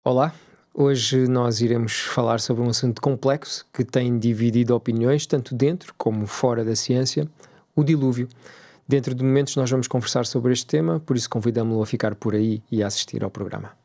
Olá, hoje nós iremos falar sobre um assunto complexo que tem dividido opiniões tanto dentro como fora da ciência, o dilúvio. Dentro de momentos nós vamos conversar sobre este tema, por isso convidamos-lo a ficar por aí e a assistir ao programa.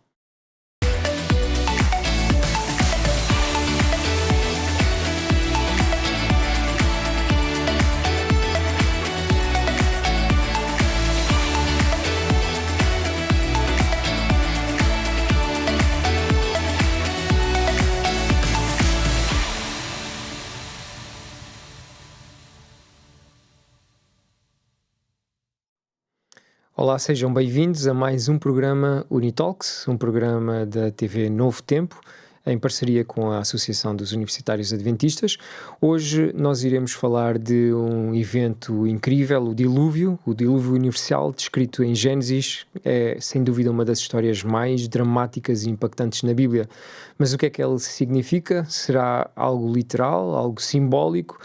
Olá, sejam bem-vindos a mais um programa Unitalks, um programa da TV Novo Tempo, em parceria com a Associação dos Universitários Adventistas. Hoje nós iremos falar de um evento incrível, o Dilúvio Universal, descrito em Gênesis. É, sem dúvida, uma das histórias mais dramáticas e impactantes na Bíblia. Mas o que é que ele significa? Será algo literal, algo simbólico?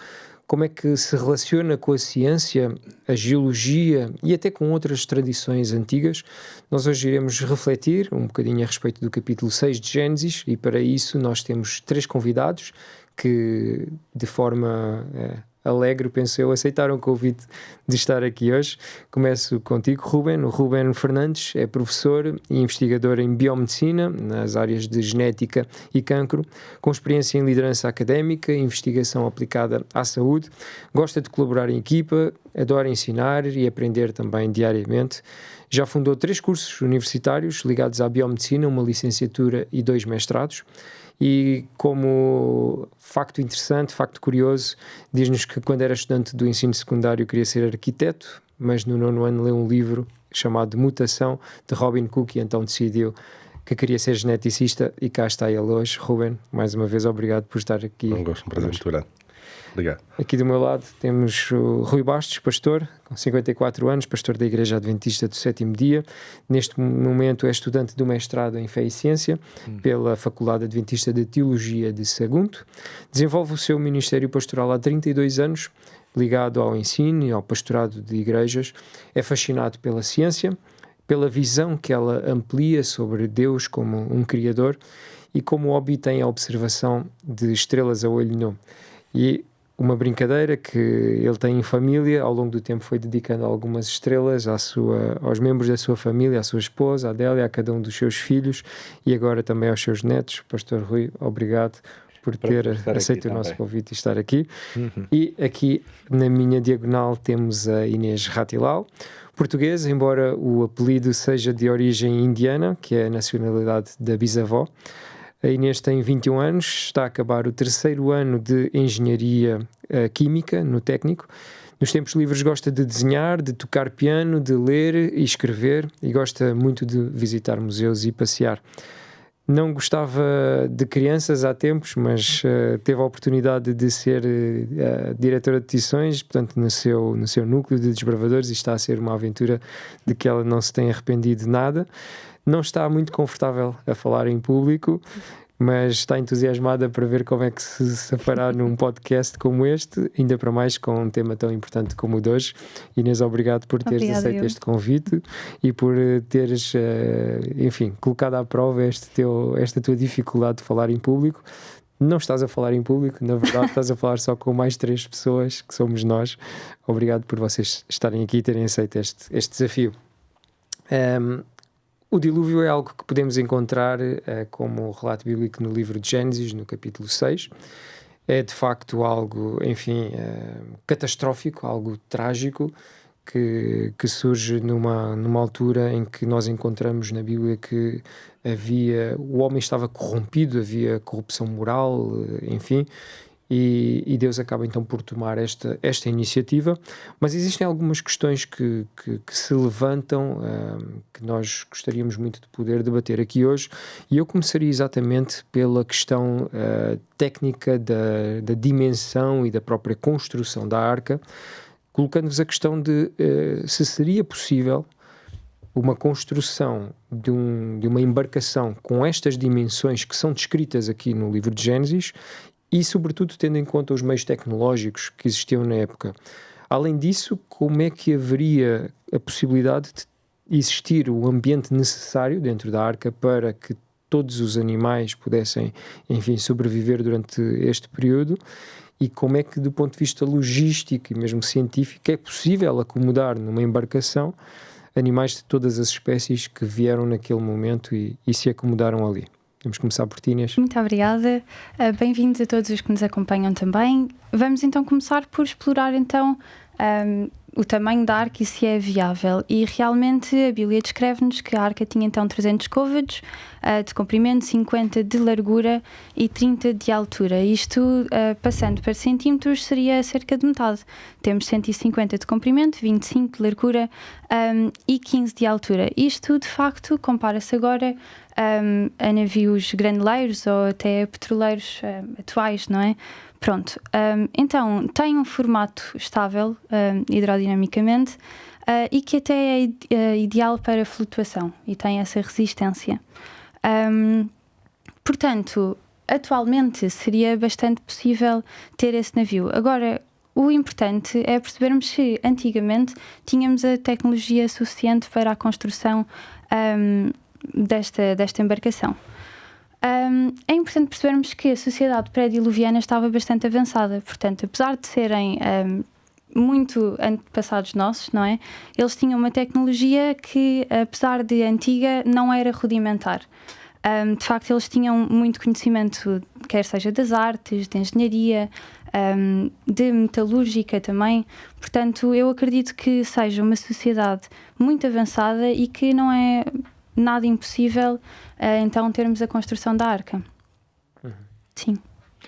Como é que se relaciona com a ciência, a geologia e até com outras tradições antigas? Nós hoje iremos refletir um bocadinho a respeito do capítulo 6 de Gênesis e para isso nós temos 3 convidados que de forma alegre, penso eu, aceitaram o convite de estar aqui hoje. Começo contigo, Ruben. O Ruben Fernandes é professor e investigador em biomedicina, nas áreas de genética e cancro, com experiência em liderança académica e investigação aplicada à saúde. Gosta de colaborar em equipa, adora ensinar e aprender também diariamente. Já fundou 3 cursos universitários ligados à biomedicina, uma licenciatura e 2 mestrados. E como facto interessante, facto curioso, diz-nos que quando era estudante do ensino secundário queria ser arquiteto, mas no 9º ano leu um livro chamado Mutação, de Robin Cook, e então decidiu que queria ser geneticista e cá está ele hoje. Ruben, mais uma vez obrigado por estar aqui. Um gosto, um prazer muito grande. Obrigado. Aqui do meu lado temos o Rui Bastos, pastor, com 54 anos, pastor da Igreja Adventista do Sétimo Dia. Neste momento é estudante do mestrado em Fé e Ciência pela Faculdade Adventista de Teologia de Sagunto. Desenvolve o seu ministério pastoral há 32 anos, ligado ao ensino e ao pastorado de igrejas. É fascinado pela ciência, pela visão que ela amplia sobre Deus como um Criador e como hobby tem a observação de estrelas a olho nu. E uma brincadeira que ele tem em família, ao longo do tempo foi dedicando algumas estrelas aos membros da sua família, à sua esposa, à Adélia, a cada um dos seus filhos e agora também aos seus netos. Pastor Rui, obrigado por ter aceito o nosso convite e estar aqui. E aqui na minha diagonal temos a Inês Ratilal, portuguesa, embora o apelido seja de origem indiana, que é a nacionalidade da bisavó. A Inês tem 21 anos, está a acabar o 3º ano de Engenharia Química no técnico. Nos tempos livres gosta de desenhar, de tocar piano, de ler e escrever e gosta muito de visitar museus e passear. Não gostava de crianças há tempos, mas teve a oportunidade de ser diretora de edições, portanto no seu núcleo de desbravadores, e está a ser uma aventura de que ela não se tem arrependido de nada. Não está muito confortável a falar em público, mas está entusiasmada para ver como é que se safará num podcast como este, ainda para mais com um tema tão importante como o de hoje. Inês, obrigado por teres aceito este convite e por teres, enfim, colocado à prova esta tua dificuldade de falar em público. Não estás a falar em público, na verdade estás a falar só com mais 3 pessoas, que somos nós. Obrigado por vocês estarem aqui e terem aceito este desafio. O dilúvio é algo que podemos encontrar como relato bíblico no livro de Gênesis, no capítulo 6. É de facto algo, enfim, catastrófico, algo trágico, que surge numa altura em que nós encontramos na Bíblia que o homem estava corrompido, havia corrupção moral, enfim, e Deus acaba então por tomar esta iniciativa. Mas existem algumas questões que se levantam, que nós gostaríamos muito de poder debater aqui hoje, e eu começaria exatamente pela questão técnica da dimensão e da própria construção da arca, colocando-vos a questão de se seria possível uma construção de uma embarcação com estas dimensões que são descritas aqui no livro de Gênesis e, sobretudo, tendo em conta os meios tecnológicos que existiam na época. Além disso, como é que haveria a possibilidade de existir o ambiente necessário dentro da arca para que todos os animais pudessem, enfim, sobreviver durante este período, e como é que, do ponto de vista logístico e mesmo científico, é possível acomodar numa embarcação animais de todas as espécies que vieram naquele momento e se acomodaram ali. Vamos começar por ti, Inês. Muito obrigada. Bem-vindos a todos os que nos acompanham também. Vamos então começar por explorar então o tamanho da arca e se é viável. E realmente a Bíblia descreve-nos que a arca tinha então 300 côvados de comprimento, 50 de largura e 30 de altura. Isto, passando para centímetros, seria cerca de metade. Temos 150 de comprimento, 25 de largura e 15 de altura. Isto, de facto, compara-se agora a navios graneleiros ou até petroleiros atuais, não é? Pronto, então tem um formato estável hidrodinamicamente e que até é ideal para flutuação e tem essa resistência. Portanto, atualmente seria bastante possível ter esse navio. Agora, o importante é percebermos se antigamente tínhamos a tecnologia suficiente para a construção desta embarcação. É importante percebermos que a sociedade pré-diluviana estava bastante avançada, portanto, apesar de serem muito antepassados nossos, não é? Eles tinham uma tecnologia que, apesar de antiga, não era rudimentar. De facto, eles tinham muito conhecimento, quer seja das artes, de engenharia, de metalúrgica também. Portanto, eu acredito que seja uma sociedade muito avançada e que não é nada impossível então termos a construção da arca. Sim.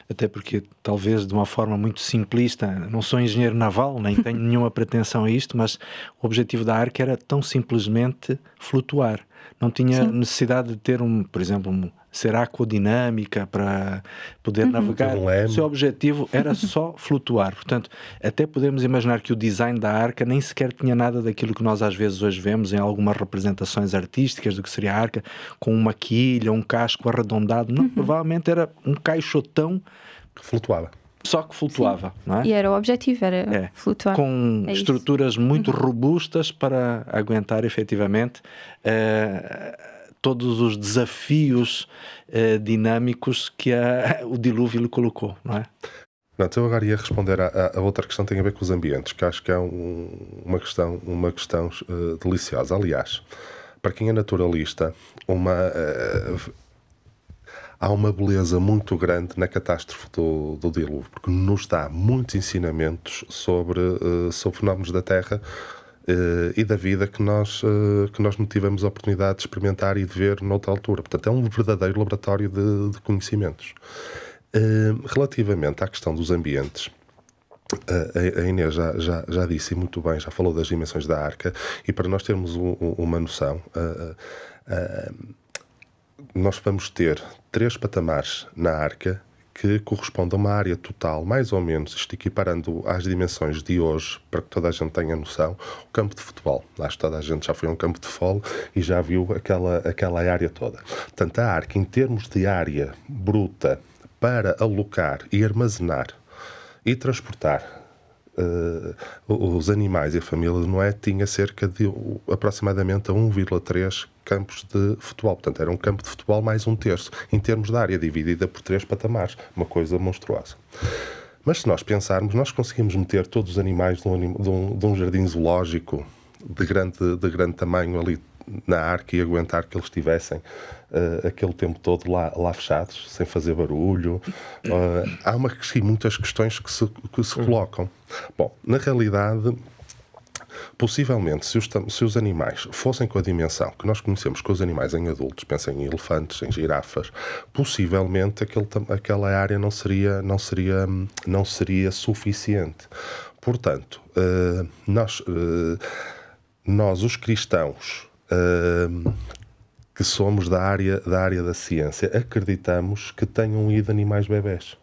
Até porque, talvez de uma forma muito simplista, não sou engenheiro naval, nem tenho nenhuma pretensão a isto, mas o objetivo da arca era tão simplesmente flutuar. Não tinha necessidade de ter, por exemplo, ser aquodinâmica para poder navegar. O seu objetivo era só flutuar. Portanto, até podemos imaginar que o design da arca nem sequer tinha nada daquilo que nós às vezes hoje vemos em algumas representações artísticas do que seria a arca, com uma quilha, um casco arredondado. Não, provavelmente era um caixotão que flutuava. Só que flutuava, não é? E era o objetivo, era flutuar. Com estruturas muito robustas para aguentar efetivamente todos os desafios dinâmicos que o dilúvio lhe colocou, não é? Pronto, eu agora ia responder a outra questão que tem a ver com os ambientes, que acho que é uma questão deliciosa. Aliás, para quem é naturalista, há uma beleza muito grande na catástrofe do dilúvio, porque nos dá muitos ensinamentos sobre fenómenos da Terra e da vida que nós não tivemos a oportunidade de experimentar e de ver noutra altura. Portanto, é um verdadeiro laboratório de conhecimentos. Relativamente à questão dos ambientes, a Inês já disse muito bem, já falou das dimensões da arca, e para nós termos uma noção, nós vamos ter 3 patamares na arca que correspondem a uma área total, mais ou menos, isto equiparando às dimensões de hoje, para que toda a gente tenha noção, o campo de futebol. Acho que toda a gente já foi a um campo de futebol e já viu aquela área toda. Portanto, a arca, em termos de área bruta para alocar e armazenar e transportar os animais e a família de Noé, tinha cerca de aproximadamente 1,3 campos de futebol. Portanto, era um campo de futebol mais 1/3, em termos de área, dividida por 3 patamares. Uma coisa monstruosa. Mas se nós pensarmos, nós conseguimos meter todos os animais de um jardim zoológico de grande tamanho ali na arca e aguentar que eles estivessem aquele tempo todo lá fechados, sem fazer barulho. Há muitas questões que se colocam. Bom, na realidade, possivelmente, se os animais fossem com a dimensão que nós conhecemos com os animais em adultos, pensem em elefantes, em girafas, possivelmente aquela área não seria suficiente. Portanto, nós os cristãos que somos da área da ciência, acreditamos que tenham ido animais bebés.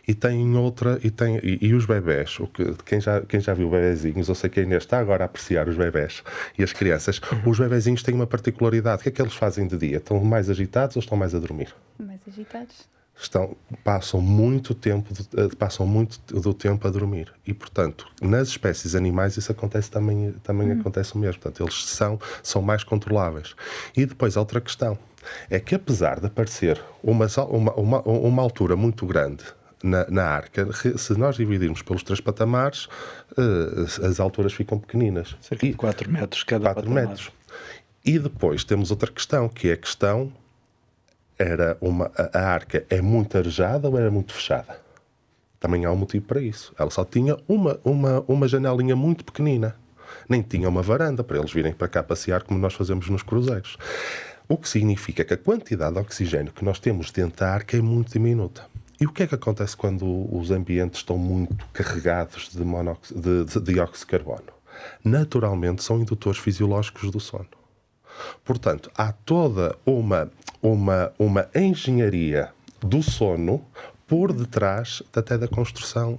E os bebés, quem já viu bebezinhos, eu sei que a Inês está agora a apreciar os bebés e as crianças, os bebezinhos têm uma particularidade. O que é que eles fazem de dia? Estão mais agitados ou estão mais a dormir? Mais agitados. Passam muito do tempo a dormir. E, portanto, nas espécies animais isso acontece também acontece o mesmo. Portanto, eles são mais controláveis. E depois, outra questão. é que apesar de aparecer uma altura muito grande na arca, se nós dividirmos pelos 3 patamares, as alturas ficam pequeninas. Cerca de 4 metros cada 4 patamar. metros. E depois temos outra questão, que é a questão, a arca é muito arejada ou era muito fechada? Também há um motivo para isso. Ela só tinha uma janelinha muito pequenina. Nem tinha uma varanda para eles virem para cá passear como nós fazemos nos cruzeiros. O que significa que a quantidade de oxigênio que nós temos dentro da arca é muito diminuta. E o que é que acontece quando os ambientes estão muito carregados de dióxido de carbono? Naturalmente são indutores fisiológicos do sono. Portanto, há toda uma engenharia do sono por detrás até da construção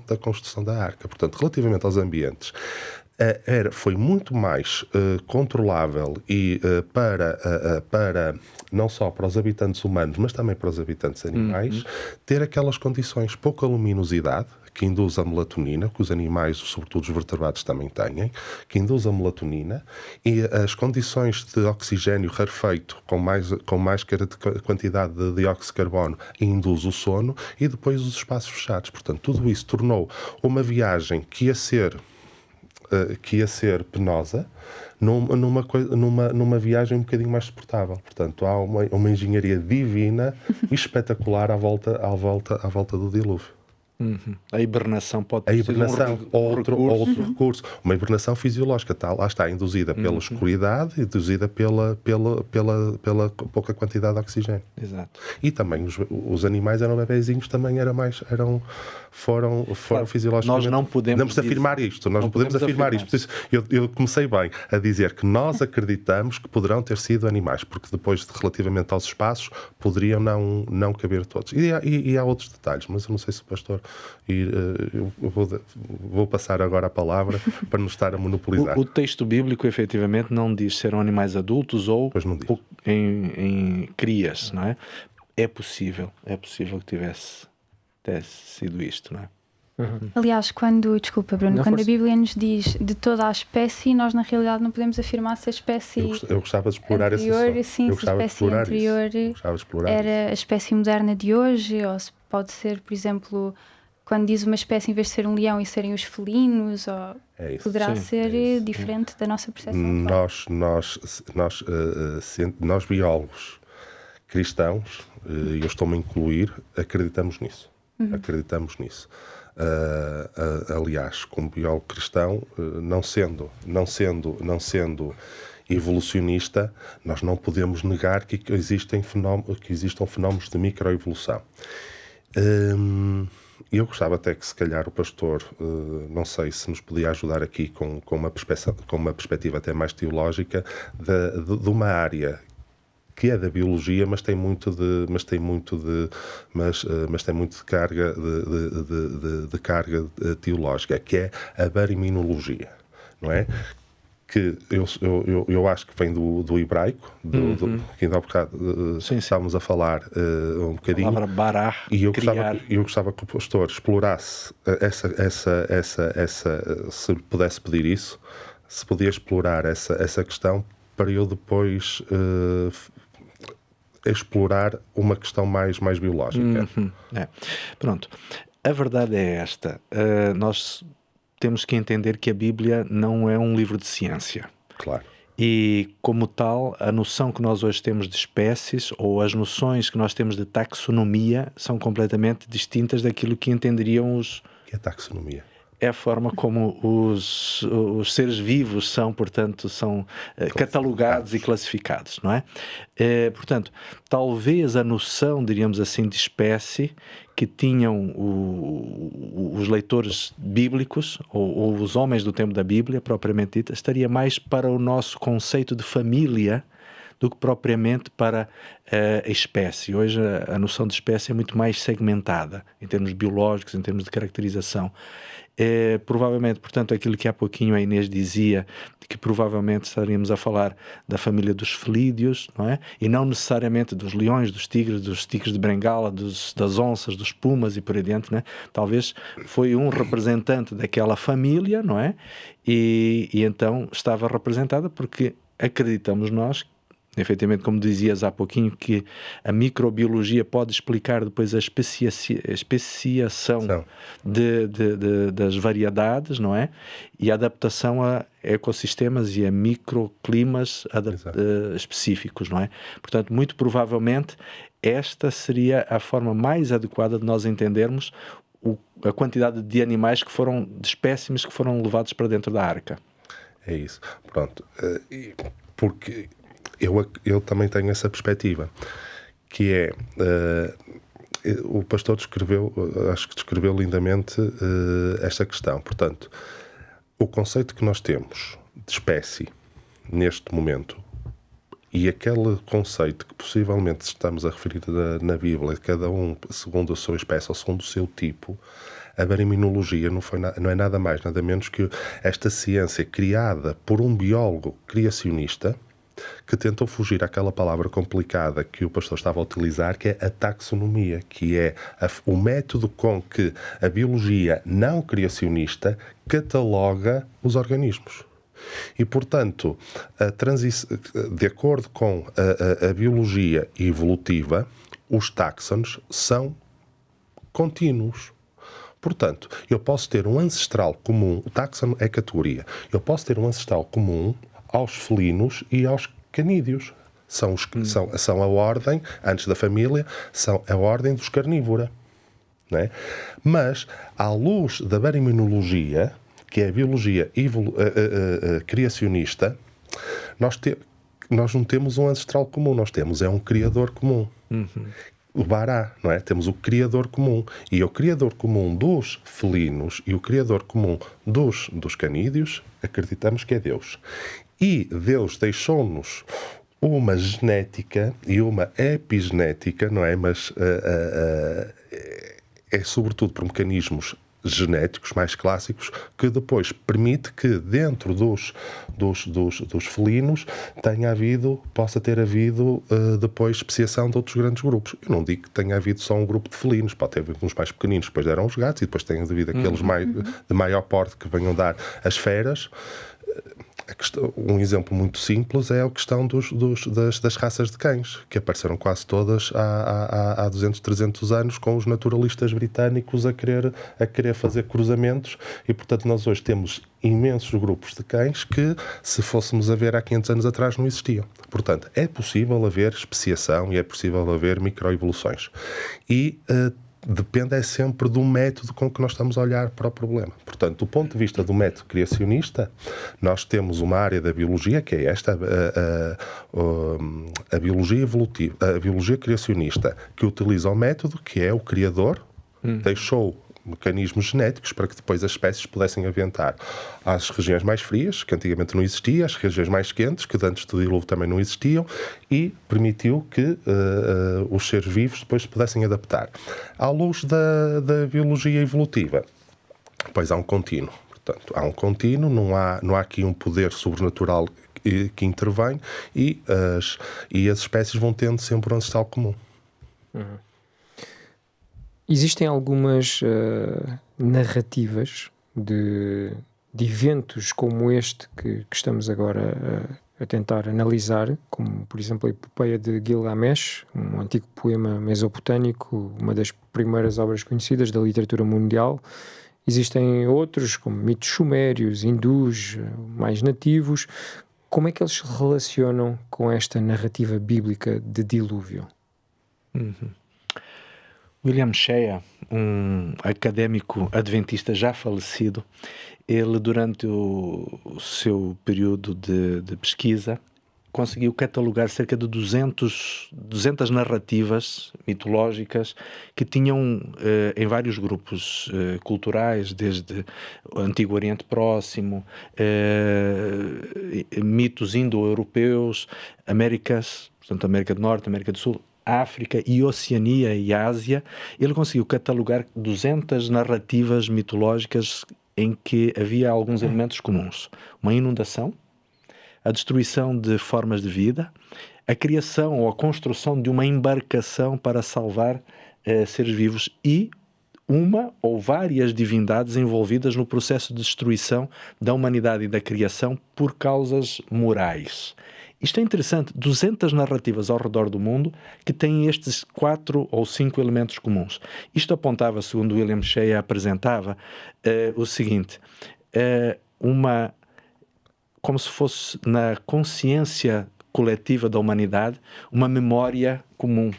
da arca. Portanto, relativamente aos ambientes, foi muito mais controlável e para não só para os habitantes humanos, mas também para os habitantes animais, ter aquelas condições, pouca luminosidade, que induz a melatonina, que os animais, sobretudo os vertebrados, também têm, que induz a melatonina, e as condições de oxigênio rarefeito com mais quantidade de dióxido de carbono induz o sono, e depois os espaços fechados. Portanto, tudo isso tornou uma viagem que ia ser penosa numa viagem um bocadinho mais suportável. Portanto, há uma engenharia divina e espetacular à volta do dilúvio. A hibernação pode A ser outro recurso. Uma hibernação fisiológica, lá está, induzida pela escuridade, induzida pela pouca quantidade de oxigênio. Exato. E também os animais eram bebezinhos, também foram fisiologicamente. Nós não podemos afirmar isto. Nós não podemos afirmar isto. Por isso, eu comecei bem a dizer que nós acreditamos que poderão ter sido animais, porque depois, relativamente aos espaços, poderiam não caber todos. E há outros detalhes, mas eu não sei se o pastor... eu vou passar agora a palavra para não estar a monopolizar. O texto bíblico, efetivamente, não diz se eram animais adultos ou em crias, não é? É possível que tivesse sido isto, não é? Aliás, desculpa Bruno, quando a Bíblia nos diz de toda a espécie, nós na realidade não podemos afirmar se a espécie eu gostava de explorar anterior, esse assunto. se a espécie anterior era a espécie moderna de hoje, ou se pode ser, por exemplo, quando diz uma espécie, em vez de ser um leão e serem os felinos, ou poderá ser diferente da nossa percepção. Nós biólogos cristãos, e eu estou-me a incluir, acreditamos nisso. Acreditamos nisso. Aliás, como biólogo cristão, não sendo evolucionista, nós não podemos negar que existam fenómenos de microevolução. Eu gostava até que, se calhar, o pastor, não sei se nos podia ajudar aqui com uma perspectiva até mais teológica de uma área que é da biologia, mas tem muito de carga de carga teológica, que é a bariminologia, não é? Que eu acho que vem do hebraico, que ainda há bocado estávamos a falar um bocadinho. A palavra barar, e eu gostava que o pastor explorasse se pudesse pedir isso, se podia explorar essa questão, para eu depois explorar uma questão mais biológica. Pronto. A verdade é esta. Nós temos que entender que a Bíblia não é um livro de ciência. Claro. E, como tal, a noção que nós hoje temos de espécies, ou as noções que nós temos de taxonomia, são completamente distintas daquilo que entenderiam os... O que é taxonomia? É a forma como os seres vivos são, portanto, catalogados e classificados, não é? Portanto, talvez a noção, diríamos assim, de espécie que tinham os leitores bíblicos, ou os homens do tempo da Bíblia, propriamente dita, estaria mais para o nosso conceito de família do que propriamente para a espécie. Hoje a noção de espécie é muito mais segmentada, em termos biológicos, em termos de caracterização. Provavelmente, portanto, aquilo que há pouquinho a Inês dizia, de que provavelmente estaríamos a falar da família dos felídeos, não é? E não necessariamente dos leões, dos tigres de Bengala, das onças, dos pumas e por aí diante, não é? Talvez foi um representante daquela família, não é? E então estava representada porque acreditamos nós efetivamente, como dizias há pouquinho, que a microbiologia pode explicar depois a especiação das variedades, não é? E a adaptação a ecossistemas e a microclimas específicos, não é? Portanto, muito provavelmente, esta seria a forma mais adequada de nós entendermos a quantidade de animais de espécimes que foram levados para dentro da arca. É isso. Pronto. Porque eu também tenho essa perspectiva, que é... o pastor acho que descreveu lindamente esta questão. Portanto, o conceito que nós temos de espécie neste momento e aquele conceito que possivelmente estamos a referir na Bíblia, cada um segundo a sua espécie ou segundo o seu tipo, a bariminologia não é nada mais, nada menos que esta ciência criada por um biólogo criacionista que tentou fugir àquela palavra complicada que o pastor estava a utilizar, que é a taxonomia, que é o método com que a biologia não criacionista cataloga os organismos. E, portanto, de acordo com a biologia evolutiva, os táxons são contínuos. Portanto, eu posso ter um ancestral comum, o táxon é categoria, eu posso ter um ancestral comum aos felinos e aos canídeos. São a ordem, antes da família, são a ordem dos carnívora. Não é? Mas, à luz da bariminologia, que é a biologia criacionista, nós não temos um ancestral comum, nós temos um criador comum. O Bará, não é? Temos o criador comum. E o criador comum dos felinos e o criador comum dos canídeos, acreditamos que é Deus. E Deus deixou-nos uma genética e uma epigenética, não é? Mas é sobretudo por mecanismos genéticos mais clássicos que depois permite que dentro dos felinos possa ter havido depois especiação de outros grandes grupos. Eu não digo que tenha havido só um grupo de felinos, pode ter havido uns mais pequeninos, depois deram os gatos e depois tenha havido aqueles de maior porte que venham dar as feras. Um exemplo muito simples é a questão das raças de cães, que apareceram quase todas há 200, 300 anos, com os naturalistas britânicos a querer fazer cruzamentos, e portanto nós hoje temos imensos grupos de cães que, se fôssemos a ver há 500 anos atrás, não existiam. Portanto, é possível haver especiação e é possível haver microevoluções. E depende sempre do método com que nós estamos a olhar para o problema. Portanto, do ponto de vista do método criacionista, nós temos uma área da biologia, que é esta, a biologia evolutiva, a biologia criacionista, que utiliza o método, que é o criador, deixou mecanismos genéticos para que depois as espécies pudessem aventar às regiões mais frias, que antigamente não existiam, às regiões mais quentes, que antes do dilúvio também não existiam, e permitiu que os seres vivos depois se pudessem adaptar. À luz da biologia evolutiva, pois há um contínuo. Portanto, há um contínuo, não há aqui um poder sobrenatural que intervém, e as espécies vão tendo sempre um ancestral comum. Existem algumas narrativas de eventos como este que estamos agora a tentar analisar, como, por exemplo, a epopeia de Gilgamesh, um antigo poema mesopotâmico, uma das primeiras obras conhecidas da literatura mundial. Existem outros, como mitos sumérios, hindus, mais nativos. Como é que eles se relacionam com esta narrativa bíblica de dilúvio? William Shea, um académico adventista já falecido, ele, durante o seu período de pesquisa, conseguiu catalogar cerca de 200 narrativas mitológicas que tinham em vários grupos culturais, desde o Antigo Oriente Próximo, mitos indo-europeus, portanto, América do Norte, América do Sul, África e Oceania e Ásia. Ele conseguiu catalogar 200 narrativas mitológicas em que havia alguns elementos comuns. Uma inundação, a destruição de formas de vida, a criação ou a construção de uma embarcação para salvar seres vivos e uma ou várias divindades envolvidas no processo de destruição da humanidade e da criação por causas morais. Isto é interessante, 200 narrativas ao redor do mundo que têm estes 4 ou 5 elementos comuns. Isto apontava, segundo William Shea apresentava, o seguinte, como se fosse na consciência coletiva da humanidade, uma memória comum.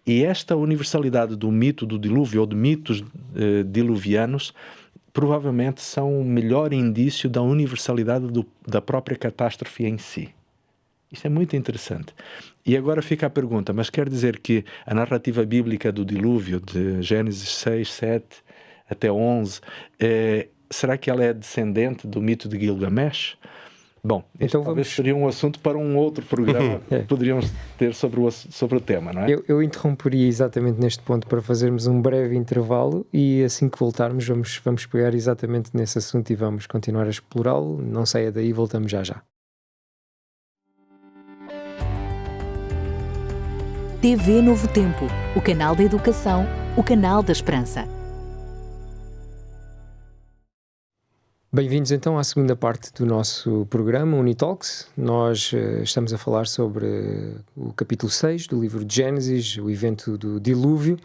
E esta universalidade do mito do dilúvio, ou de mitos diluvianos, provavelmente são o melhor indício da universalidade da própria catástrofe em si. Isto é muito interessante. E agora fica a pergunta, mas quer dizer que a narrativa bíblica do dilúvio, de Gênesis 6, 7 até 11, será que ela é descendente do mito de Gilgamesh? Bom, então talvez seria um assunto para um outro programa que poderíamos ter sobre o tema, não é? Eu interromperia exatamente neste ponto para fazermos um breve intervalo e assim que voltarmos vamos pegar exatamente nesse assunto e vamos continuar a explorá-lo. Não saia daí, voltamos já já. TV Novo Tempo, o canal da educação, o canal da esperança. Bem-vindos então à segunda parte do nosso programa Unitalks. Nós estamos a falar sobre o capítulo 6 do livro de Gênesis, o evento do dilúvio,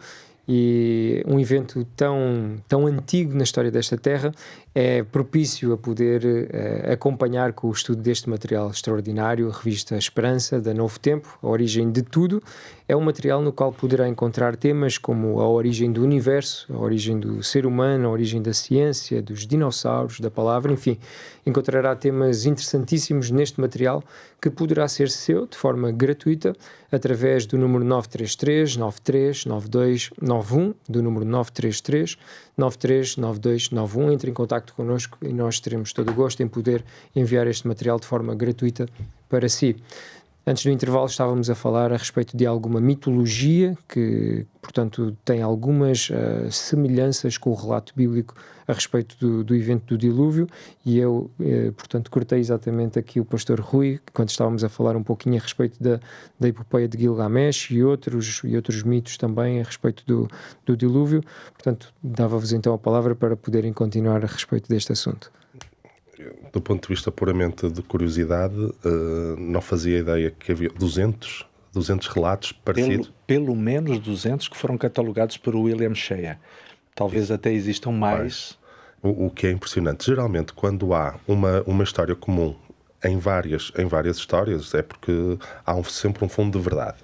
e um evento tão antigo na história desta terra é propício a poder acompanhar com o estudo deste material extraordinário, a revista Esperança, da Novo Tempo, A Origem de Tudo. É um material no qual poderá encontrar temas como a origem do universo, a origem do ser humano, a origem da ciência, dos dinossauros, da palavra, enfim, encontrará temas interessantíssimos neste material que poderá ser seu de forma gratuita através do número 933 93 92 91, do número 933 93 92 91. Entre em contacto connosco e nós teremos todo o gosto em poder enviar este material de forma gratuita para si. Antes do intervalo estávamos a falar a respeito de alguma mitologia que, portanto, tem algumas semelhanças com o relato bíblico a respeito do evento do dilúvio, e eu, portanto, cortei exatamente aqui o pastor Rui, quando estávamos a falar um pouquinho a respeito da epopeia de Gilgamesh e outros mitos também a respeito do dilúvio. Portanto, dava-vos então a palavra para poderem continuar a respeito deste assunto. Do ponto de vista puramente de curiosidade, não fazia ideia que havia 200 relatos parecidos. Pelo menos 200 que foram catalogados por William Shea. Talvez até existam mais. O que é impressionante. Geralmente, quando há uma história comum em várias histórias, é porque há sempre um fundo de verdade,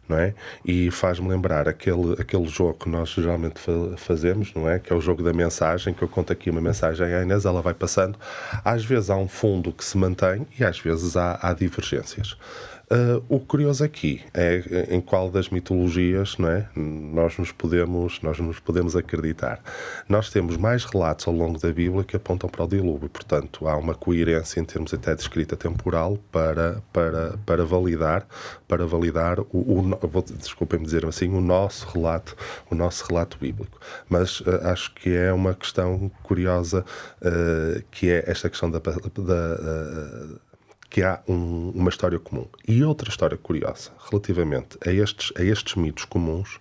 não é? E faz-me lembrar aquele jogo que nós geralmente fazemos, não é? Que é o jogo da mensagem, que eu conto aqui uma mensagem à Inês, ela vai passando. Às vezes há um fundo que se mantém e às vezes há divergências. O curioso aqui é em qual das mitologias, não é, nós nos podemos acreditar. Nós temos mais relatos ao longo da Bíblia que apontam para o dilúvio, portanto há uma coerência em termos até de escrita temporal para validar desculpem-me dizer assim, o nosso relato bíblico. Mas acho que é uma questão curiosa, que é esta questão que há uma história comum. E outra história curiosa, relativamente a estes mitos comuns,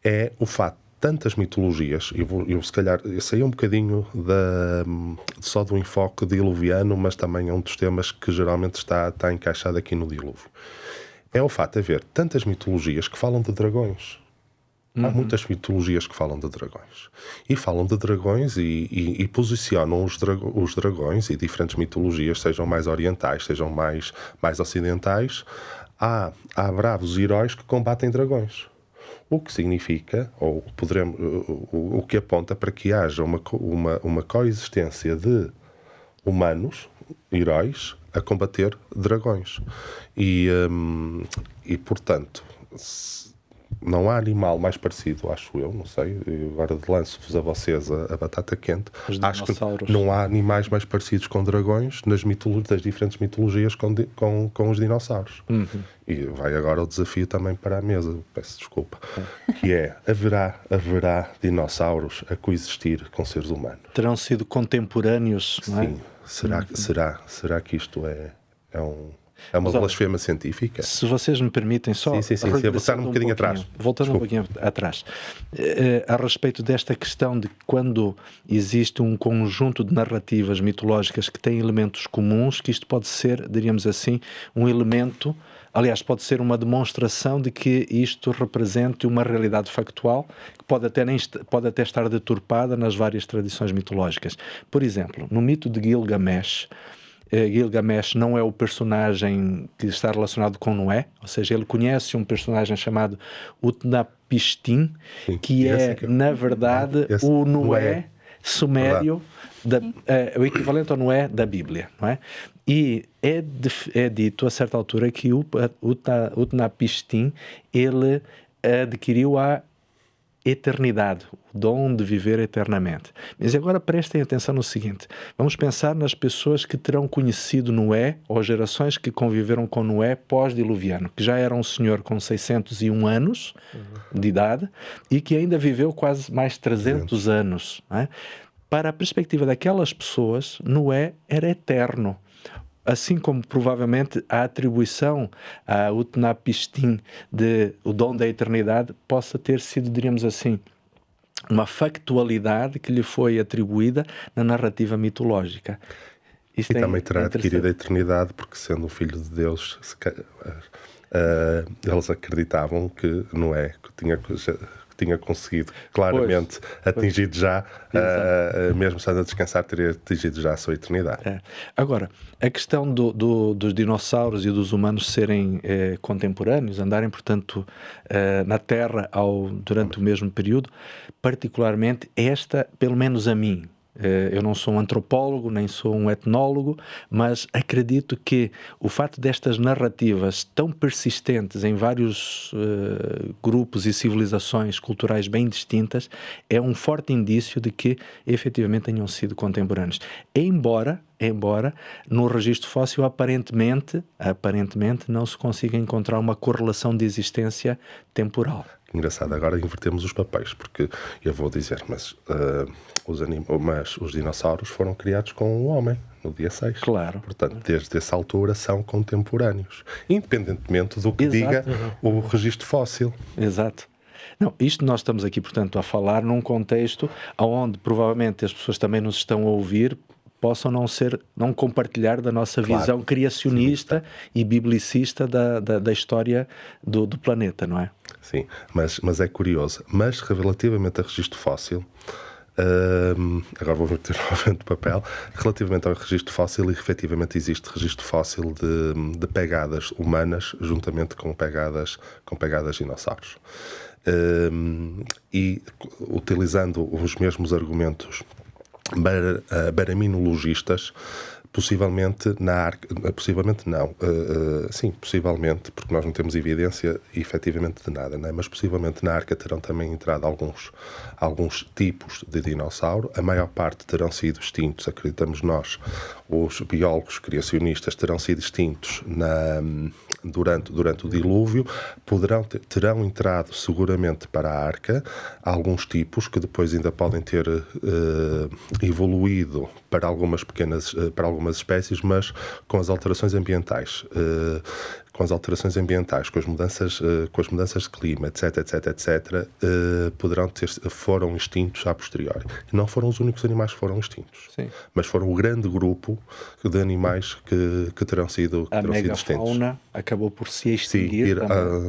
é o facto de tantas mitologias, eu se calhar saí um bocadinho só do enfoque diluviano, mas também é um dos temas que geralmente está encaixado aqui no dilúvio. É o facto de haver tantas mitologias que falam de dragões. Há muitas mitologias que falam de dragões. E falam de dragões e posicionam os dragões e diferentes mitologias, sejam mais orientais, sejam mais ocidentais. Há bravos heróis que combatem dragões. O que significa, ou o que aponta para que haja uma coexistência de humanos, heróis, a combater dragões. E portanto, não há animal mais parecido, acho eu, não sei, agora lanço-vos a vocês a batata quente. Acho que não há animais mais parecidos com dragões das diferentes mitologias com os dinossauros. E vai agora o desafio também para a mesa, peço desculpa, que é, haverá dinossauros a coexistir com seres humanos? Terão sido contemporâneos, não é? Sim. Será que isto é É uma blasfema científica. Se vocês me permitem só... Sim, voltar um bocadinho atrás. Voltando um pouquinho atrás. A respeito desta questão de quando existe um conjunto de narrativas mitológicas que têm elementos comuns, que isto pode ser, diríamos assim, um elemento... Aliás, pode ser uma demonstração de que isto represente uma realidade factual que pode até estar deturpada nas várias tradições mitológicas. Por exemplo, no mito de Gilgamesh, Gilgamesh não é o personagem que está relacionado com Noé, ou seja, ele conhece um personagem chamado Utnapishtim, que é, na verdade, o Noé sumério, o equivalente ao Noé da Bíblia, não é? E é dito a certa altura que o Utnapishtim, ele adquiriu a eternidade, o dom de viver eternamente. Mas agora prestem atenção no seguinte, vamos pensar nas pessoas que terão conhecido Noé, ou gerações que conviveram com Noé pós-diluviano, que já era um senhor com 601 anos de idade e que ainda viveu quase mais 300 anos. Não é? Para a perspectiva daquelas pessoas, Noé era eterno. Assim como provavelmente a atribuição a Utnapishtim o dom da eternidade possa ter sido, diríamos assim, uma factualidade que lhe foi atribuída na narrativa mitológica. Isto também terá adquirido a eternidade porque, sendo um filho de Deus, eles acreditavam que Noé tinha conseguido claramente atingido já, mesmo estando a descansar, teria atingido já a sua eternidade. Agora, a questão dos dinossauros e dos humanos serem contemporâneos, andarem, portanto, na Terra durante o mesmo período, particularmente esta, pelo menos a mim, eu não sou um antropólogo, nem sou um etnólogo, mas acredito que o fato destas narrativas tão persistentes em vários grupos e civilizações culturais bem distintas é um forte indício de que efetivamente tenham sido contemporâneos. Embora no registro fóssil aparentemente não se consiga encontrar uma correlação de existência temporal. Engraçado, agora invertemos os papéis, porque eu vou dizer, mas os dinossauros foram criados com o homem, no dia 6. Claro. Portanto, desde essa altura são contemporâneos, independentemente do que diga o registro fóssil. Exato. Não, isto nós estamos aqui, portanto, a falar num contexto onde provavelmente as pessoas também nos estão a ouvir possam não compartilhar da nossa visão criacionista e biblicista da história do planeta, não é? Sim, mas é curioso. Mas relativamente a registro fóssil, agora vou meter novamente o papel, relativamente ao registro fóssil, efetivamente existe registro fóssil de pegadas humanas juntamente com pegadas dinossauros. E utilizando os mesmos argumentos baraminologistas, possivelmente, porque nós não temos evidência efetivamente de nada, não é? Mas possivelmente na Arca terão também entrado alguns tipos de dinossauro, a maior parte terão sido extintos, acreditamos nós, os biólogos criacionistas terão sido extintos durante o dilúvio, terão entrado seguramente para a Arca alguns tipos que depois ainda podem ter evoluído para algumas espécies, mas com as alterações ambientais, com as mudanças de clima, etc, foram extintos a posteriori. E não foram os únicos animais que foram extintos. Sim. Mas foram o grande grupo de animais que terão sido extintos. A megafauna acabou por se extinguir.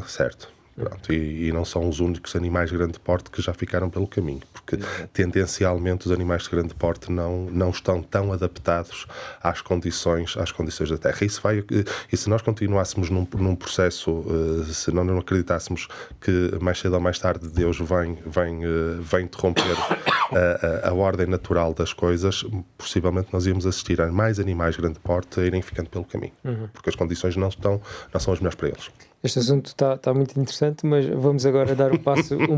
Certo. Pronto, e não são os únicos animais de grande porte que já ficaram pelo caminho, porque tendencialmente os animais de grande porte não estão tão adaptados às condições da Terra. E se nós continuássemos num processo, se não acreditássemos que mais cedo ou mais tarde Deus vem interromper a ordem natural das coisas, possivelmente nós íamos assistir a mais animais de grande porte a irem ficando pelo caminho, porque as condições não são as melhores para eles. Este assunto está muito interessante, mas vamos agora dar um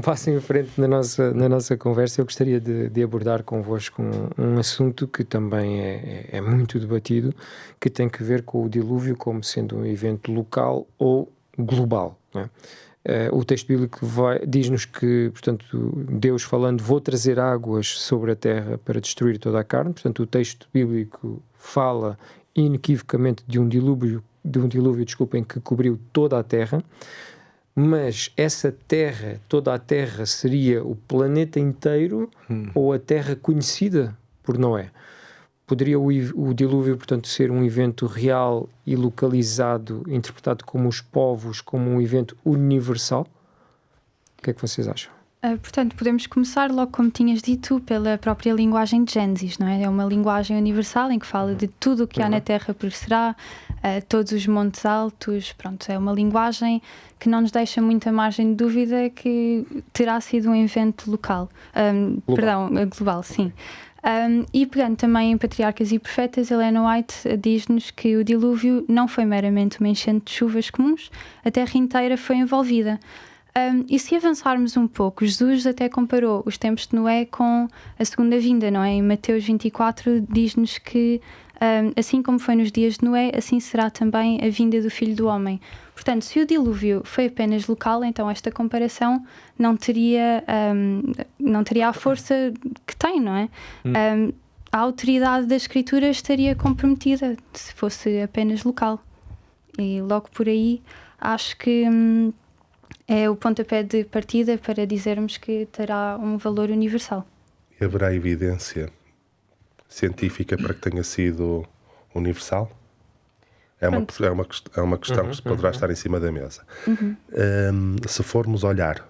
passo em frente na nossa conversa. Eu gostaria de abordar convosco um assunto que também é muito debatido, que tem que ver com o dilúvio como sendo um evento local ou global, não é? O texto bíblico diz-nos que, portanto, Deus falando, vou trazer águas sobre a terra para destruir toda a carne. Portanto, o texto bíblico fala inequivocamente de um dilúvio desculpem, que cobriu toda a Terra, mas essa Terra, toda a Terra, seria o planeta inteiro ou a Terra conhecida por Noé? Poderia o dilúvio, portanto, ser um evento real e localizado, interpretado como os povos, como um evento universal? O que é que vocês acham? Portanto, podemos começar logo, como tinhas dito, pela própria linguagem de Gênesis, não é? É uma linguagem universal em que fala de tudo o que há na Terra por será, todos os montes altos, pronto, é uma linguagem que não nos deixa muita margem de dúvida que terá sido um evento global, sim. E pegando também em Patriarcas e Profetas, Ellen White diz-nos que o dilúvio não foi meramente uma enchente de chuvas comuns, a Terra inteira foi envolvida. E se avançarmos um pouco, Jesus até comparou os tempos de Noé com a segunda vinda, não é? Em Mateus 24 diz-nos que assim como foi nos dias de Noé, assim será também a vinda do Filho do Homem. Portanto, se o dilúvio foi apenas local, então esta comparação não teria a força que tem, não é? A autoridade das Escrituras estaria comprometida se fosse apenas local. E logo por aí acho que é o pontapé de partida para dizermos que terá um valor universal. E haverá evidência científica para que tenha sido universal? É uma questão que se poderá estar em cima da mesa. Se formos olhar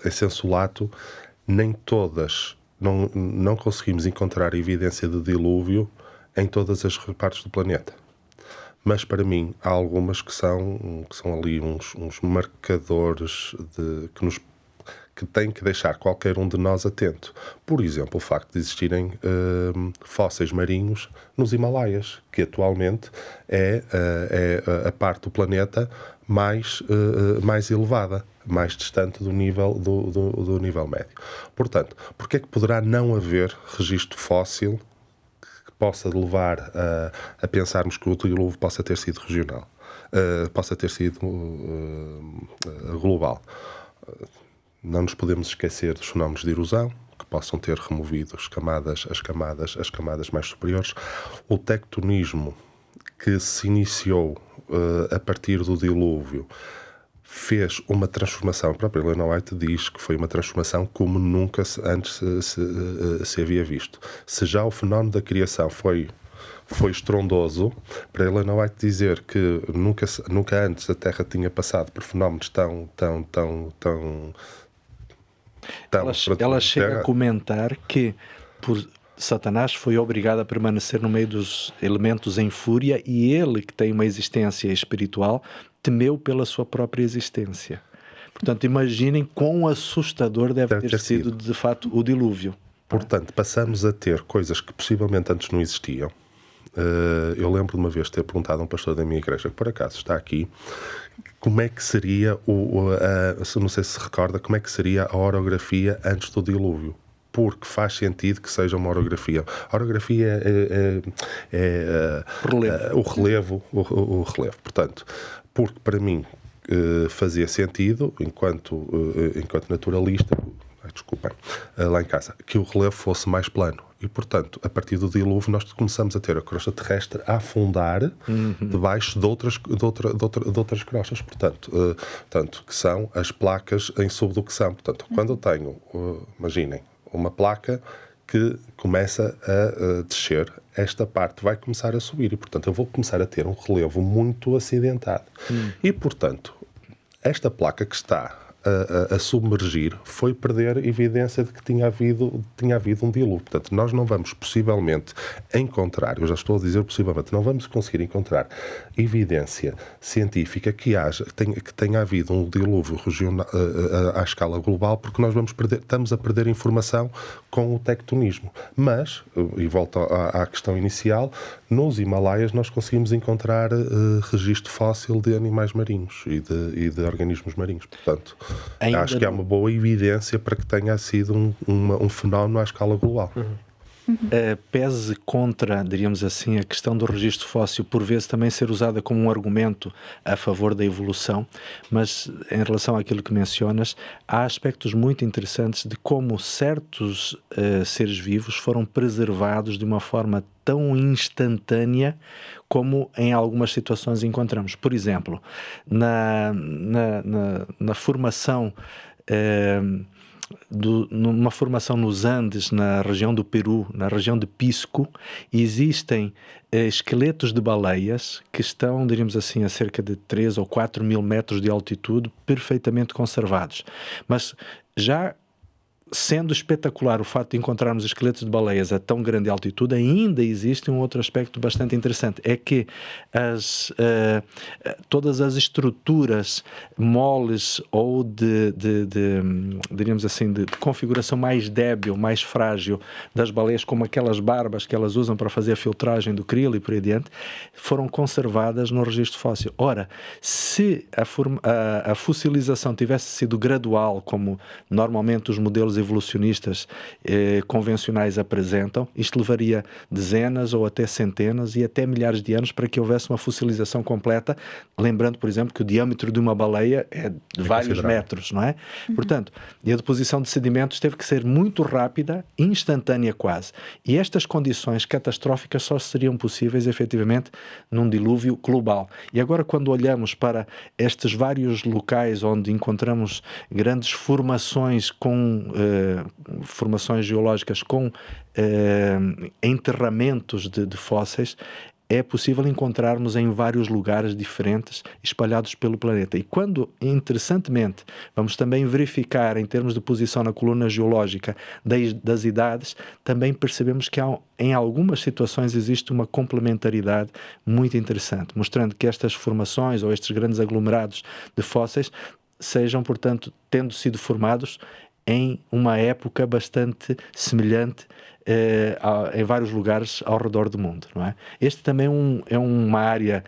em senso lato, nem todas, não conseguimos encontrar evidência de dilúvio em todas as partes do planeta. Mas para mim há algumas que são ali uns marcadores que têm que deixar qualquer um de nós atento. Por exemplo, o facto de existirem fósseis marinhos nos Himalaias, que atualmente é a parte do planeta mais elevada, mais distante do nível do nível médio. Portanto, porque é que poderá não haver registro fóssil possa levar a pensarmos que o dilúvio possa ter sido regional, possa ter sido global? Não nos podemos esquecer dos fenómenos de erosão, que possam ter removido as camadas mais superiores. O tectonismo que se iniciou a partir do dilúvio fez uma transformação. A própria Ellen White diz que foi uma transformação como nunca antes se havia visto. Se já o fenómeno da criação foi estrondoso, para Ellen White dizer que nunca antes a Terra tinha passado por fenómenos tão ela chega a comentar que Satanás foi obrigado a permanecer no meio dos elementos em fúria e ele, que tem uma existência espiritual, temeu pela sua própria existência. Portanto, imaginem quão assustador deve ter sido, de fato, o dilúvio. Portanto, passamos a ter coisas que possivelmente antes não existiam. Eu lembro de uma vez ter perguntado a um pastor da minha igreja, que por acaso está aqui, como é que seria, não sei se recorda, como é que seria a orografia antes do dilúvio. Porque faz sentido que seja uma orografia. A orografia é o relevo. Portanto, porque para mim fazia sentido, enquanto naturalista, lá em casa, que o relevo fosse mais plano. E, portanto, a partir do dilúvio, nós começamos a ter a crosta terrestre a afundar debaixo de outras crostas. Portanto, que são as placas em subducção. Portanto, quando eu tenho, imaginem, uma placa que começa a descer, esta parte vai começar a subir e, portanto, eu vou começar a ter um relevo muito acidentado. E, portanto, esta placa que está a submergir foi perder evidência de que tinha havido um dilúvio. Portanto, nós não vamos possivelmente encontrar, eu já estou a dizer possivelmente, não vamos conseguir encontrar evidência científica que tenha havido um dilúvio regional, à escala global, porque nós estamos a perder informação com o tectonismo. Mas, e volto à questão inicial, nos Himalaias nós conseguimos encontrar registro fóssil de animais marinhos e de organismos marinhos. Portanto, acho que há uma boa evidência para que tenha sido um fenómeno à escala global. pese contra, diríamos assim, a questão do registro fóssil, por vezes também ser usada como um argumento a favor da evolução, mas em relação àquilo que mencionas, há aspectos muito interessantes de como certos seres vivos foram preservados de uma forma tão instantânea como em algumas situações encontramos. Por exemplo, na formação numa formação nos Andes, na região do Peru, na região de Pisco, existem esqueletos de baleias que estão, diríamos assim, a cerca de 3 ou 4 mil metros de altitude, perfeitamente conservados. Mas já sendo espetacular o fato de encontrarmos esqueletos de baleias a tão grande altitude, ainda existe um outro aspecto bastante interessante, é que todas as estruturas moles ou diríamos assim, de configuração mais débil, mais frágil das baleias, como aquelas barbas que elas usam para fazer a filtragem do krill e por aí adiante, foram conservadas no registro fóssil. Ora, se a fossilização tivesse sido gradual, como normalmente os modelos evolucionistas convencionais apresentam, isto levaria dezenas ou até centenas e até milhares de anos para que houvesse uma fossilização completa, lembrando, por exemplo, que o diâmetro de uma baleia é de vários metros, não é? Portanto, e a deposição de sedimentos teve que ser muito rápida, instantânea quase. E estas condições catastróficas só seriam possíveis, efetivamente, num dilúvio global. E agora, quando olhamos para estes vários locais onde encontramos grandes formações formações geológicas com enterramentos de fósseis, é possível encontrarmos em vários lugares diferentes espalhados pelo planeta. E quando, interessantemente, vamos também verificar em termos de posição na coluna geológica das idades, também percebemos que em algumas situações existe uma complementaridade muito interessante, mostrando que estas formações ou estes grandes aglomerados de fósseis sejam, portanto, tendo sido formados em uma época bastante semelhante em vários lugares ao redor do mundo, não é? Este também é uma área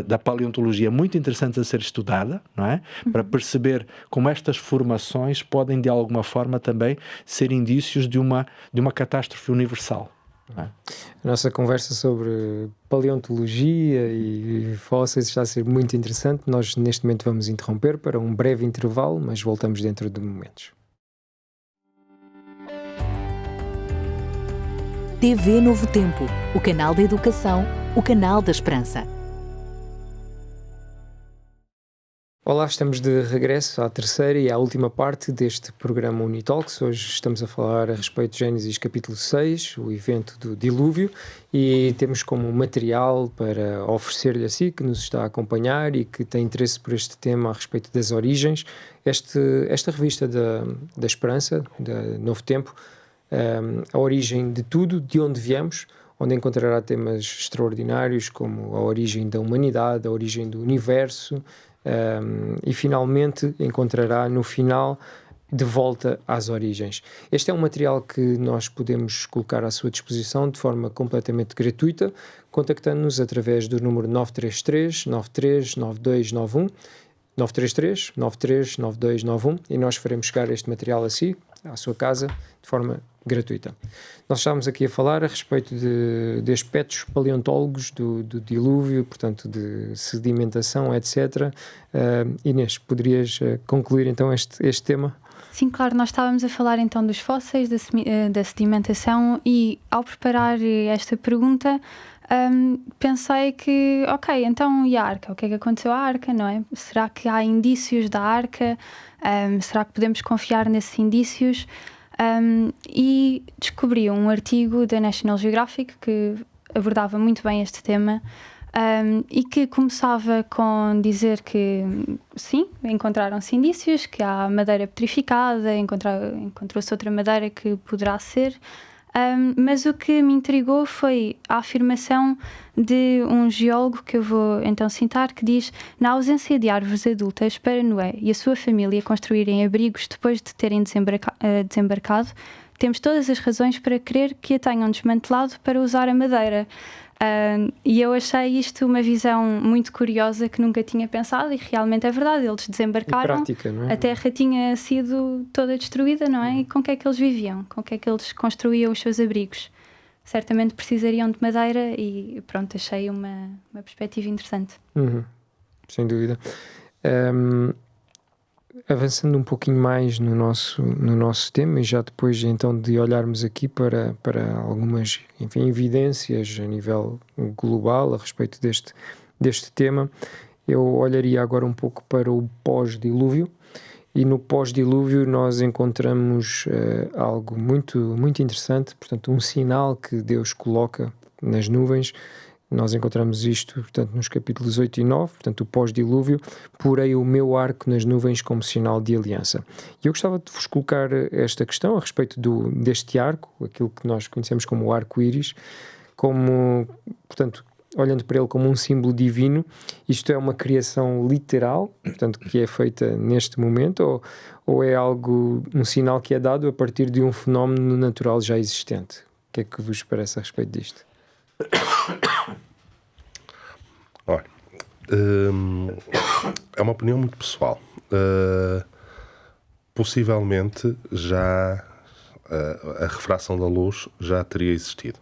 da paleontologia muito interessante a ser estudada, não é? Para perceber como estas formações podem, de alguma forma, também ser indícios de uma catástrofe universal. É? A nossa conversa sobre paleontologia e fósseis está a ser muito interessante. Nós neste momento vamos interromper para um breve intervalo, mas voltamos dentro de momentos. TV Novo Tempo, o canal da educação, o canal da esperança. Olá, estamos de regresso à terceira e à última parte deste programa Unitalks. Hoje estamos a falar a respeito de Gênesis capítulo 6, o evento do dilúvio, e temos como material para oferecer-lhe a si, que nos está a acompanhar e que tem interesse por este tema a respeito das origens, esta revista da Esperança, da Novo Tempo, a origem de tudo, de onde viemos, onde encontrará temas extraordinários como a origem da humanidade, a origem do universo, e finalmente encontrará no final de volta às origens. Este é um material que nós podemos colocar à sua disposição de forma completamente gratuita, contactando-nos através do número 933 93 9291, 933 93 9291, e nós faremos chegar este material a si, à sua casa, de forma gratuita. Nós estávamos aqui a falar a respeito de aspectos paleontólogos do dilúvio, portanto de sedimentação, etc. Inês, poderias concluir então este tema? Sim, claro, nós estávamos a falar então dos fósseis, da sedimentação, e ao preparar esta pergunta pensei que, ok, então e a Arca? O que é que aconteceu à Arca, não é? Será que há indícios da Arca? Será que podemos confiar nesses indícios? E descobri um artigo da National Geographic que abordava muito bem este tema, e que começava com dizer que sim, encontraram-se indícios, que há madeira petrificada, encontrou-se outra madeira que poderá ser, mas o que me intrigou foi a afirmação de um geólogo que eu vou então citar, que diz: na ausência de árvores adultas para Noé e a sua família construírem abrigos depois de terem desembarcado, temos todas as razões para crer que a tenham desmantelado para usar a madeira. E eu achei isto uma visão muito curiosa que nunca tinha pensado, e realmente é verdade. Eles desembarcaram, prática, não é? a terra tinha sido toda destruída, não é? E com o que é que eles viviam? Com o que é que eles construíam os seus abrigos? Certamente precisariam de madeira e pronto, achei uma perspectiva interessante. Sem dúvida. Avançando um pouquinho mais no nosso tema, e já depois então de olharmos aqui para algumas, enfim, evidências a nível global a respeito deste tema, eu olharia agora um pouco para o pós-dilúvio, e no pós-dilúvio nós encontramos algo muito, muito interessante, portanto um sinal que Deus coloca nas nuvens. Nós encontramos isto, portanto, nos capítulos 8 e 9, portanto, o pós-dilúvio, porei o meu arco nas nuvens como sinal de aliança. E eu gostava de vos colocar esta questão a respeito deste arco, aquilo que nós conhecemos como o arco-íris, como, portanto, olhando para ele como um símbolo divino. Isto é uma criação literal, portanto, que é feita neste momento, ou é algo, um sinal que é dado a partir de um fenómeno natural já existente? O que é que vos parece a respeito disto? Olha, é uma opinião muito pessoal. Possivelmente já a refração da luz já teria existido.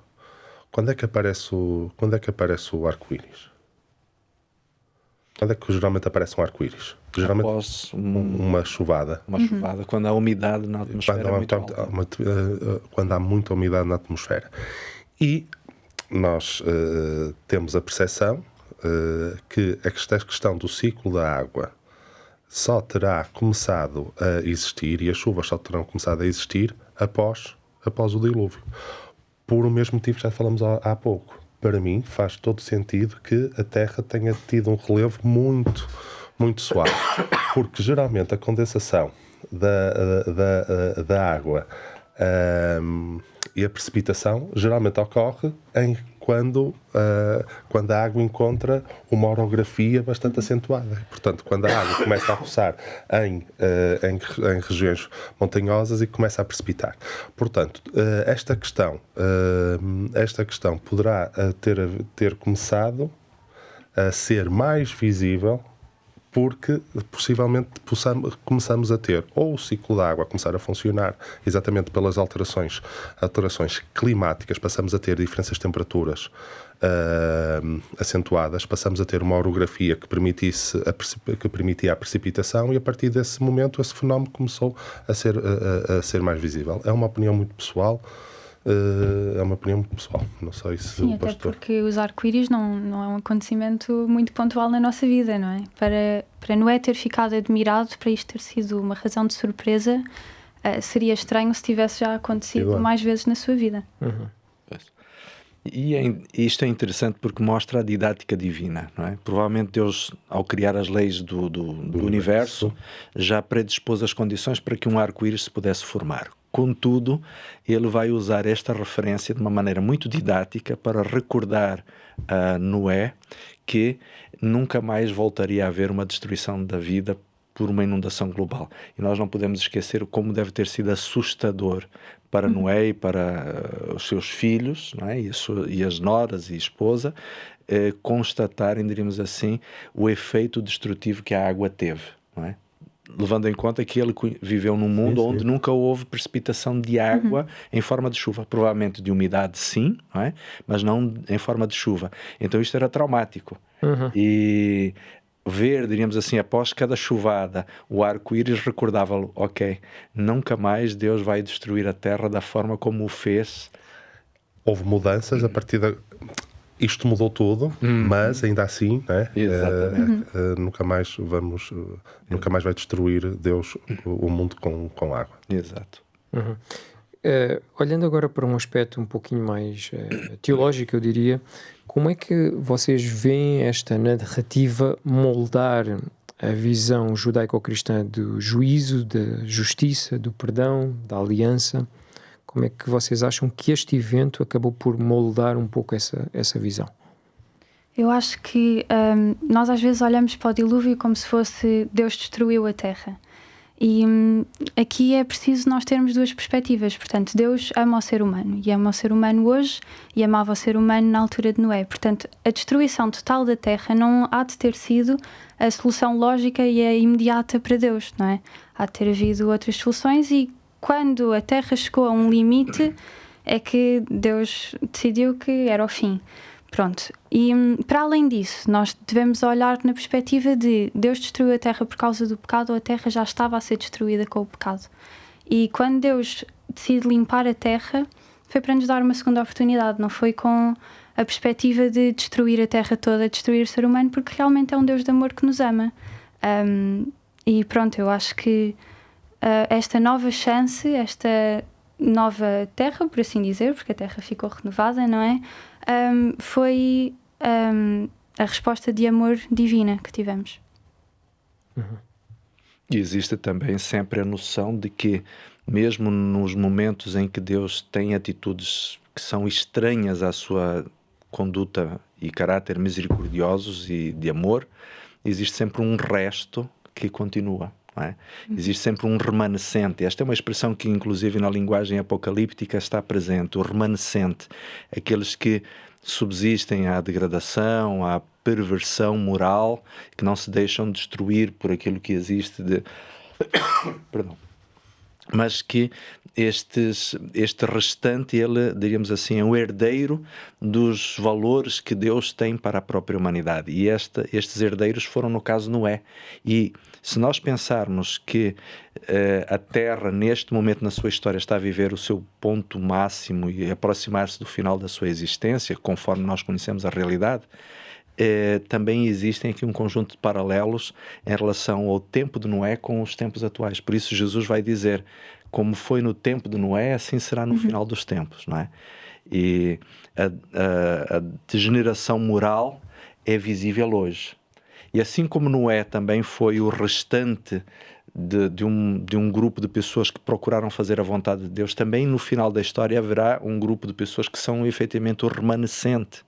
Quando é que aparece o arco-íris? Quando é que geralmente aparece um arco-íris? Geralmente após uma chuvada. Uma chuvada, quando há umidade na atmosfera. Quando há muita umidade na atmosfera. E nós temos a percepção que esta questão do ciclo da água só terá começado a existir, e as chuvas só terão começado a existir após o dilúvio. Por o mesmo motivo que já falamos há pouco. Para mim faz todo sentido que a Terra tenha tido um relevo muito, muito suave. Porque geralmente a condensação da água e a precipitação geralmente ocorre quando a água encontra uma orografia bastante acentuada. Portanto, quando a água começa a roçar em regiões montanhosas e começa a precipitar. Portanto, esta questão poderá ter começado a ser mais visível porque possivelmente começamos a ter ou o ciclo da água a começar a funcionar exatamente pelas alterações climáticas, passamos a ter diferenças de temperaturas acentuadas, passamos a ter uma orografia que permitia a precipitação, e a partir desse momento esse fenómeno começou a ser mais visível. É uma opinião muito pessoal. Não sei se sim, até porque os arco-íris não é um acontecimento muito pontual na nossa vida, não é? Para Noé ter ficado admirado, para isto ter sido uma razão de surpresa, seria estranho se tivesse já acontecido mais vezes na sua vida. E isto é interessante porque mostra a didática divina, não é? Provavelmente Deus, ao criar as leis do universo, já predispôs as condições para que um arco-íris se pudesse formar. Contudo, ele vai usar esta referência de uma maneira muito didática para recordar a Noé que nunca mais voltaria a haver uma destruição da vida por uma inundação global. E nós não podemos esquecer como deve ter sido assustador para Noé e para os seus filhos, não é? e as noras e a esposa, constatarem, diríamos assim, o efeito destrutivo que a água teve, não é? Levando em conta que ele viveu num mundo onde nunca houve precipitação de água em forma de chuva. Provavelmente de umidade, sim, não é? Mas não em forma de chuva. Então isto era traumático. E ver, diríamos assim, após cada chuvada, o arco-íris recordava-lo, ok, nunca mais Deus vai destruir a terra da forma como o fez. Houve mudanças a partir da... Isto mudou tudo, mas ainda assim, né? Nunca mais vai destruir Deus o mundo com água. Exato. Olhando agora para um aspecto um pouquinho mais teológico, eu diria, como é que vocês veem esta narrativa moldar a visão judaico-cristã do juízo, da justiça, do perdão, da aliança? Como é que vocês acham que este evento acabou por moldar um pouco essa visão? Eu acho que nós às vezes olhamos para o dilúvio como se fosse Deus destruiu a terra. E aqui é preciso nós termos duas perspectivas. Portanto, Deus ama o ser humano e ama o ser humano hoje e amava o ser humano na altura de Noé. Portanto, a destruição total da terra não há de ter sido a solução lógica e a imediata para Deus, não é? Há de ter havido outras soluções, e quando a terra chegou a um limite é que Deus decidiu que era o fim. Pronto. E para além disso, nós devemos olhar na perspectiva de Deus destruiu a terra por causa do pecado, ou a terra já estava a ser destruída com o pecado. E quando Deus decide limpar a terra, foi para nos dar uma segunda oportunidade, não foi com a perspectiva de destruir a terra toda, destruir o ser humano, porque realmente é um Deus de amor que nos ama. E pronto, eu acho que esta nova chance, esta nova terra, por assim dizer, porque a terra ficou renovada, não é? Foi a resposta de amor divina que tivemos. E existe também sempre a noção de que, mesmo nos momentos em que Deus tem atitudes que são estranhas à sua conduta e caráter misericordiosos e de amor, existe sempre um resto que continua. Não é? Existe sempre um remanescente. Esta é uma expressão que, inclusive, na linguagem apocalíptica está presente. O remanescente. Aqueles que subsistem à degradação, à perversão moral, que não se deixam destruir por aquilo que existe de... Perdão. Mas que este restante, ele, diríamos assim, é um herdeiro dos valores que Deus tem para a própria humanidade. E estes herdeiros foram, no caso, Noé. E se nós pensarmos que a Terra, neste momento na sua história, está a viver o seu ponto máximo e aproximar-se do final da sua existência, conforme nós conhecemos a realidade, também existem aqui um conjunto de paralelos em relação ao tempo de Noé com os tempos atuais. Por isso Jesus vai dizer, como foi no tempo de Noé, assim será no final dos tempos, não é? E a degeneração moral é visível hoje. E assim como Noé também foi o restante de um grupo de pessoas que procuraram fazer a vontade de Deus, também no final da história haverá um grupo de pessoas que são efetivamente o remanescente.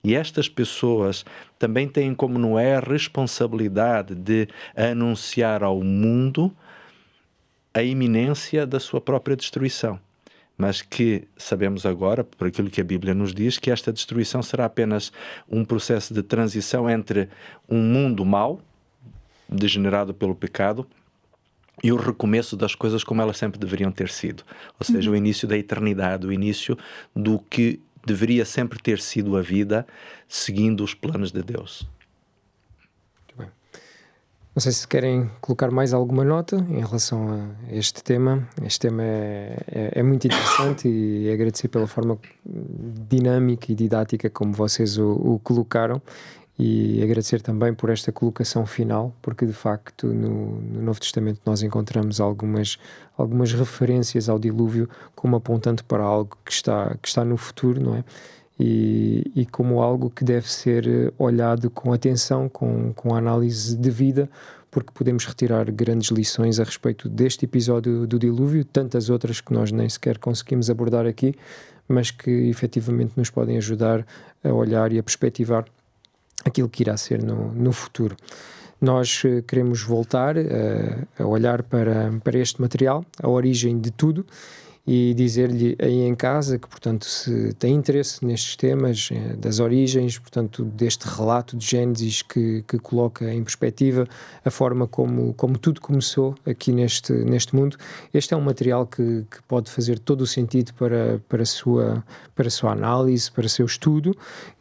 E estas pessoas também têm, como Noé, a responsabilidade de anunciar ao mundo a iminência da sua própria destruição. Mas que sabemos agora, por aquilo que a Bíblia nos diz, que esta destruição será apenas um processo de transição entre um mundo mau, degenerado pelo pecado, e o recomeço das coisas como elas sempre deveriam ter sido. Ou seja, o início da eternidade, o início do que deveria sempre ter sido a vida, seguindo os planos de Deus. Muito bem. Não sei se querem colocar mais alguma nota em relação a este tema. Este tema é muito interessante e agradecer pela forma dinâmica e didática como vocês o colocaram. E agradecer também por esta colocação final, porque de facto no Novo Testamento nós encontramos algumas referências ao dilúvio como apontando para algo que está no futuro, não é? E como algo que deve ser olhado com atenção, com análise devida, porque podemos retirar grandes lições a respeito deste episódio do dilúvio, tantas outras que nós nem sequer conseguimos abordar aqui, mas que efetivamente nos podem ajudar a olhar e a perspectivar aquilo que irá ser no futuro. Nós queremos voltar a olhar para este material, a origem de tudo, e dizer-lhe aí em casa que, portanto, se tem interesse nestes temas das origens, portanto, deste relato de Gênesis que coloca em perspectiva a forma como tudo começou aqui neste mundo, este é um material que pode fazer todo o sentido para a sua análise, para o seu estudo.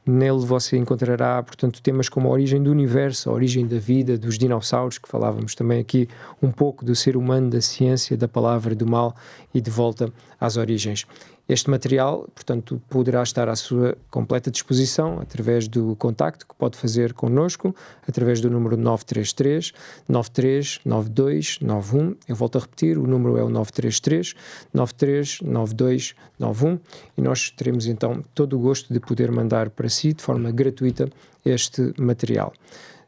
Nele você encontrará, portanto, temas como a origem do universo, a origem da vida, dos dinossauros, que falávamos também aqui um pouco do ser humano, da ciência, da palavra, do mal e de volta às origens. Este material, portanto, poderá estar à sua completa disposição através do contacto que pode fazer connosco, através do número 933 93 92 91. Eu volto a repetir, o número é o 933 93 92 91 e nós teremos então todo o gosto de poder mandar para si de forma gratuita este material.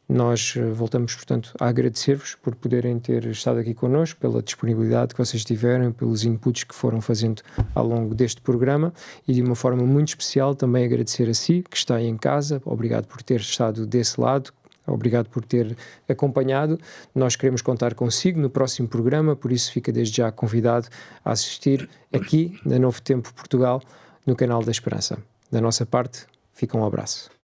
Nós voltamos, portanto, a agradecer-vos por poderem ter estado aqui connosco, pela disponibilidade que vocês tiveram, pelos inputs que foram fazendo ao longo deste programa e de uma forma muito especial também agradecer a si, que está aí em casa. Obrigado por ter estado desse lado. Obrigado por ter acompanhado. Nós queremos contar consigo no próximo programa, por isso fica desde já convidado a assistir aqui na Novo Tempo Portugal, no canal da Esperança. Da nossa parte, fica um abraço.